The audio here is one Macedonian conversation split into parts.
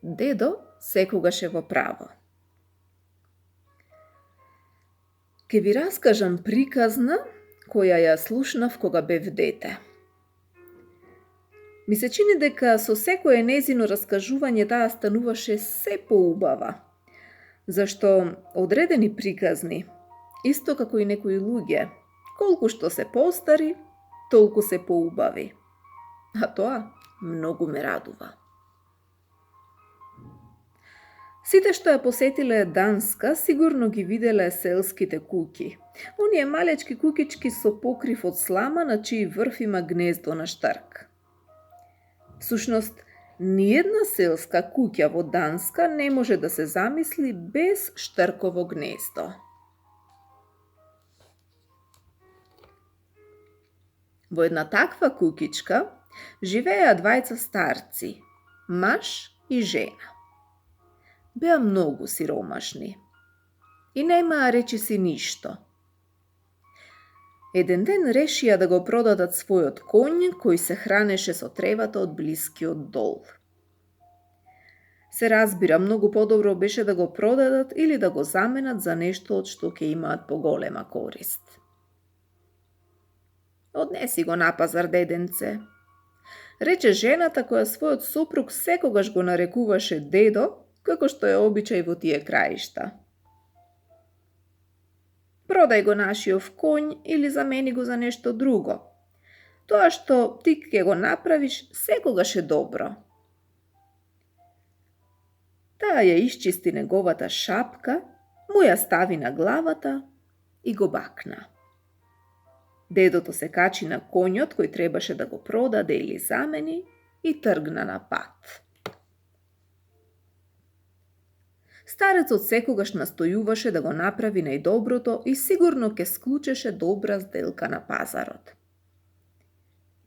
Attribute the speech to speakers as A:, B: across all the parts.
A: Дедо секогаш е во право. Ке ви раскажам приказна која ја слушнав кога бев дете. Ми се чини дека со секое незино раскажување таа стануваше се поубава, зашто одредени приказни, исто како и некои луѓе, колку што се постари, толку се поубави. А тоа многу ме радува. Сите што ја посетиле Данска сигурно ги виделе селските куќи. Оние малечки куќички со покрив од слама на чии врв има гнездо на штарк. Всушност, ниедна селска куќа во Данска не може да се замисли без штарково гнездо. Во една таква куќичка живееа двајца старци, маж и жена. Беа многу сиромашни и немаа речиси ништо. Еден ден решија да го продадат својот коњ кој се хранеше со тревата од блискиот дол. Се разбира, многу подобро беше да го продадат или да го заменат за нешто од што ќе имаат поголема корист. Однеси го на пазар, деденце, рече жената која својот сопруг секогаш го нарекуваше дедо, како што е обичај во тие краишта. Продај го нашиов коњ или замени го за нешто друго. Тоа што ти ќе го направиш секогаш е добро. Таа ја исчисти неговата шапка, му ја стави на главата и го бакна. Дедото се качи на коњот кој требаше да го продаде или замени и тргна на пат. Старецот секогаш настојуваше да го направи најдоброто и сигурно ке склучеше добра сделка на пазарот.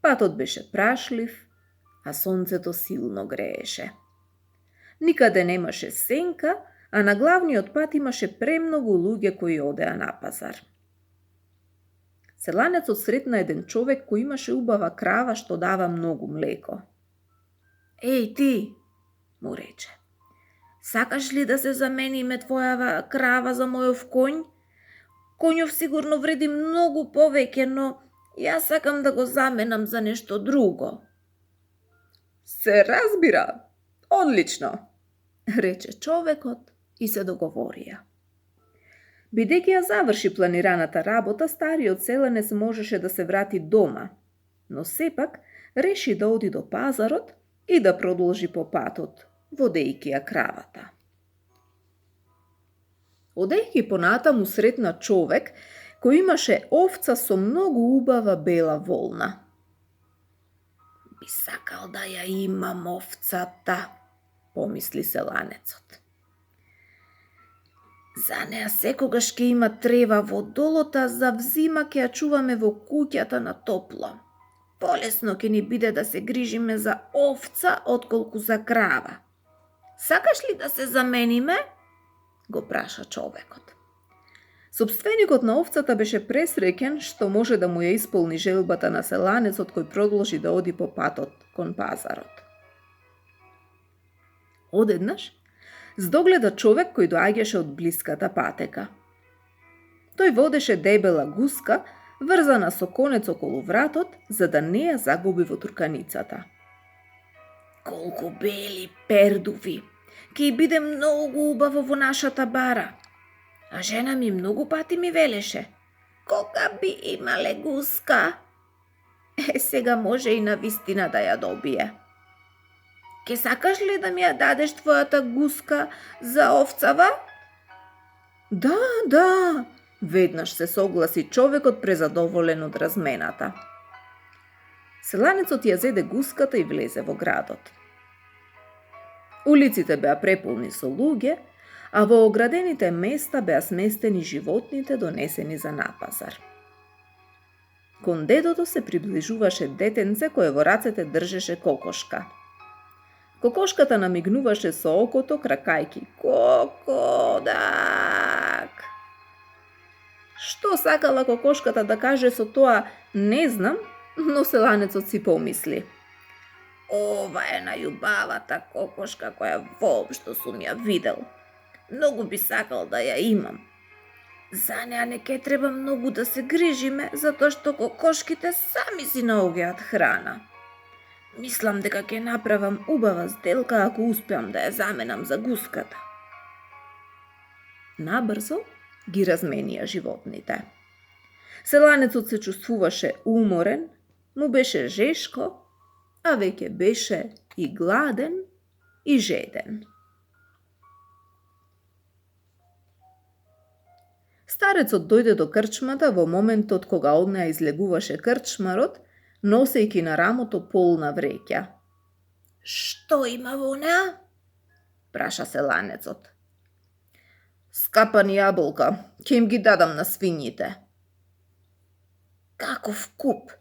A: Патот беше прашлив, а сонцето силно грееше. Никаде немаше сенка, а на главниот пат имаше премногу луѓе кои одеа на пазар. Селанецот сретна еден човек кој имаше убава крава што дава многу млеко. Еј ти, му рече, сакаш ли да се замениме твојава крава за мојов коњ? Коњов сигурно вреди многу повеќе, но јас сакам да го заменам за нешто друго. Се разбира, одлично, рече човекот и се договорија. Бидејќи ја заврши планираната работа, стариот селенец можеше да се врати дома, но сепак реши да оди до пазарот и да продолжи по патот, водејќи ја кравата. Одејќи понатаму сретна човек кој имаше овца со многу убава бела волна. Би сакал да ја имам овцата, помисли селанецот. За неа секогаш ќе има трева во долота, за взима ќе ја чуваме во куќата на топло. Полесно ќе ни биде да се грижиме за овца отколку за крава. Сакаш ли да се замениме? Го праша човекот. Собственикот на овцата беше пресреќен што може да му ја исполни желбата на селанецот кој продолжи да оди по патот кон пазарот. Одеднаш здогледа човек кој доаѓаше од блиската патека. Тој водеше дебела гуска, врзана со конец околу вратот, за да не ја загуби во турканицата. Колку бели пердуви! Ке биде многу убаво во нашата бара. А жена ми многу пати ми велеше: кога би имале гуска? Сега може и на вистина да ја добие. Ке сакаш ли да ми ја дадеш твојата гуска за овцава? Да, веднаш се согласи човекот презадоволен од размената. Селанецот ја зеде гуската и влезе во градот. Улиците беа преполни со луѓе, а во оградените места беа сместени животните донесени за напазар. Кон дедото се приближуваше детенце кое во рацете држеше кокошка. Кокошката намигнуваше со окото, кракајки: кокодак! Што сакала кокошката да каже со тоа, не знам, но селанецот си помисли: Ова е најубавата кокошка која воопшто сум ја видел. Многу би сакал да ја имам. За неа не ке треба многу да се грижиме, затоа што кокошките сами си наоѓаат храна. Мислам дека ќе направам убава сделка ако успеам да ја заменам за гуската. Набрзо ги разменија животните. Селанецот се чувствуваше уморен, му беше жешко, а веќе беше и гладен и жеден. Старецот дојде до крчмата во моментот кога од неа излегуваше крчмарот, носејќи на рамото полна вреќа. Што има во неа? Праша селанецот. Скапани јаболка, ќе им ги дадам на свињите. Каков куп!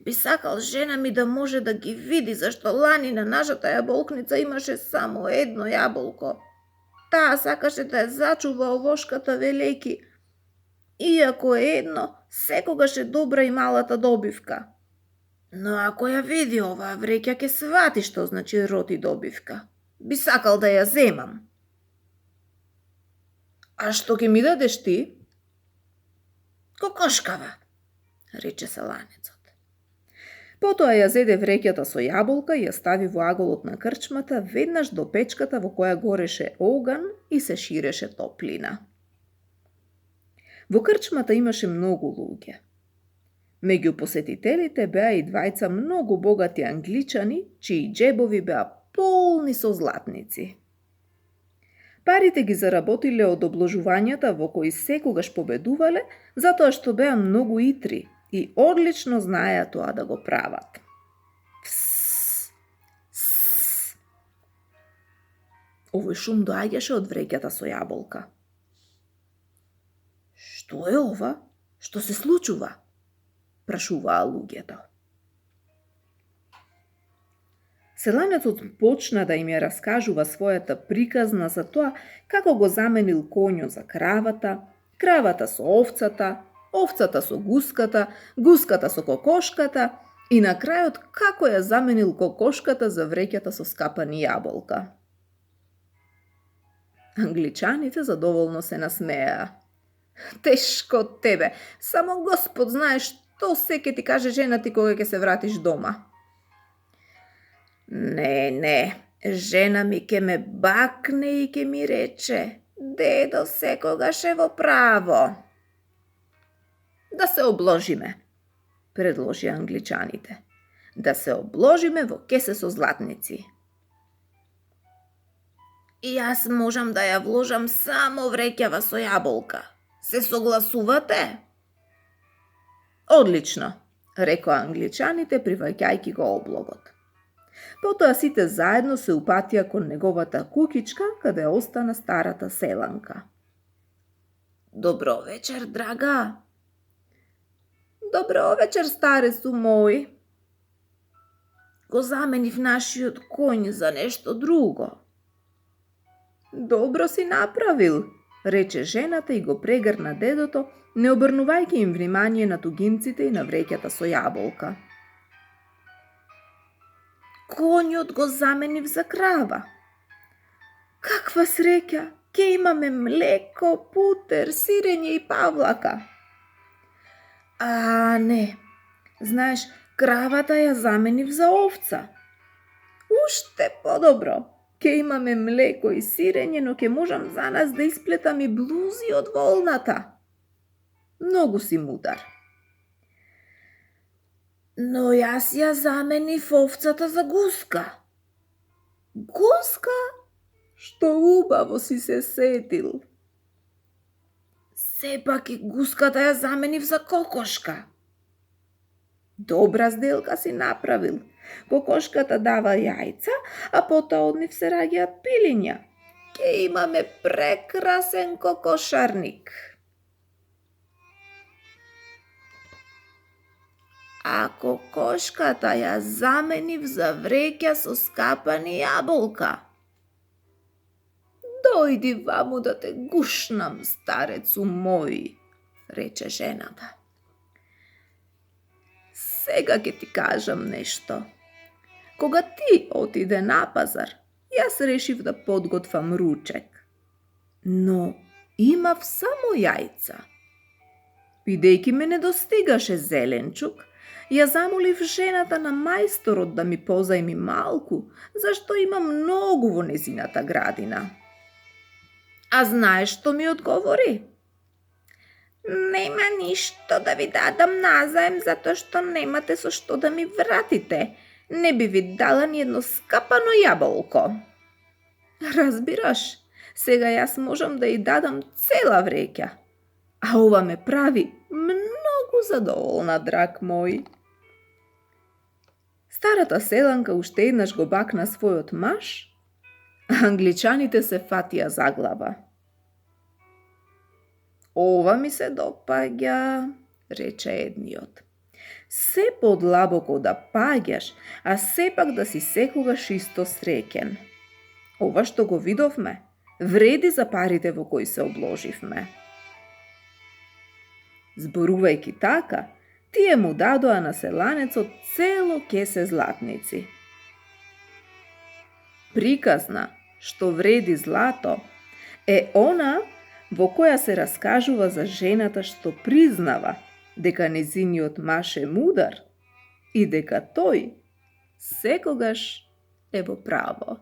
A: Би сакал жена ми да може да ги види, зашто лани на нашата јаболкница имаше само едно јаболко. Таа сакаше да ја зачува овошката велејки. Иако е едно, секогаш е добра и малата добивка. Но ако ја види оваа вреќа, ќе свати што значи роти добивка. Би сакал да ја земам. А што ќе ми дадеш ти? Кокошкава, рече селанецот. Потоа ја зеде вреќата со јаболка и ја стави во аголот на крчмата, веднаш до печката во која гореше оган и се ширеше топлина. Во крчмата имаше многу луѓе. Меѓу посетителите беа и двајца многу богати англичани, чии џебови беа полни со златници. Парите ги заработиле од обложувањата во кои секогаш победувале, затоа што беа многу итри и одлично знаеа тоа да го прават. Овој шум доаѓаше од вреќата со јаболка. Што е ова? Што се случува? Прашуваа луѓето. Селанецот почна да им ја раскажува својата приказна за тоа како го заменил коњот за кравата, кравата со овцата, овцата со гуската, гуската со кокошката и на крајот како ја заменил кокошката за вреќата со скапани јаболка. Англичаните задоволно се насмеаа. Тешко од тебе, само Господ знае што се ќе ти каже жена ти кога ќе се вратиш дома. Не, жена ми ќе ме бакне и ќе ми рече, дедо секогаш е во право. Да се обложиме, предложи англичаните. Да се обложиме во кесе со златници. И јас можам да ја вложам само вреќава со јаболка. Се согласувате? Одлично, рекоа англичаните приваќајќи го облогот. Потоа сите заедно се упатија кон неговата кукичка, каде остана старата селанка. Добро вечер, драга. Добро вечер, старецу мој. Го заменив нашиот коњ за нешто друго. Добро си направил, рече жената и го прегрна дедото, не обрнувајќи им внимание на тугинците и на вреќата со јаболка. Коњот го заменив за крава. Каква среќа! Ке имаме млеко, путер, сирење и павлака. А, не. Знаеш, кравата ја заменив за овца. Уште подобро. Ке имаме млеко и сирење, но ке можам за нас да исплетам и блузи од волната. Многу си мудар. Но јас ја заменив овцата за гуска. Гуска? Што убаво си се сетил. Сепак и гуската ја заменив за кокошка. Добра сделка си направил. Кокошката дава јајца, а потоа од нив се раѓаат пилиња. Ке имаме прекрасен кокошарник. А кокошката ја заменив за вреќа со скапани јаболка. Дојди ваму да те гушнам, старецу мој, рече жената. Сега ќе ти кажам нешто. Кога ти отиде на пазар, јас решив да подготвам ручек. Но имав само јајца. Бидејќи ме недостигаше зеленчук, ја замолив жената на мајсторот да ми позајми малку, зашто има многу во незината градина. А знаеш што ми одговори? Нема ништо да ви дадам назаем, затоа што немате со што да ми вратите. Не би ви дала ни едно скапано јаболко. Разбираш, сега јас можам да ја дадам цела вреќа. А ова ме прави многу задоволна, драг мој. Старата селанка уште еднаш го бакна својот маж, а англичаните се фатија за глава. Ова ми се допаѓа, рече едниот. Се подлабоко да паѓаш, а сепак да си секогаш исто среќен. Ова што го видовме, вреди за парите во кои се обложивме. Зборувајќи така, тие му дадоа на селанецот цело кесе златници. Приказна што вреди злато е она во која се раскажува за жената што признава дека незиниот маж е мудар и дека тој секогаш е во право.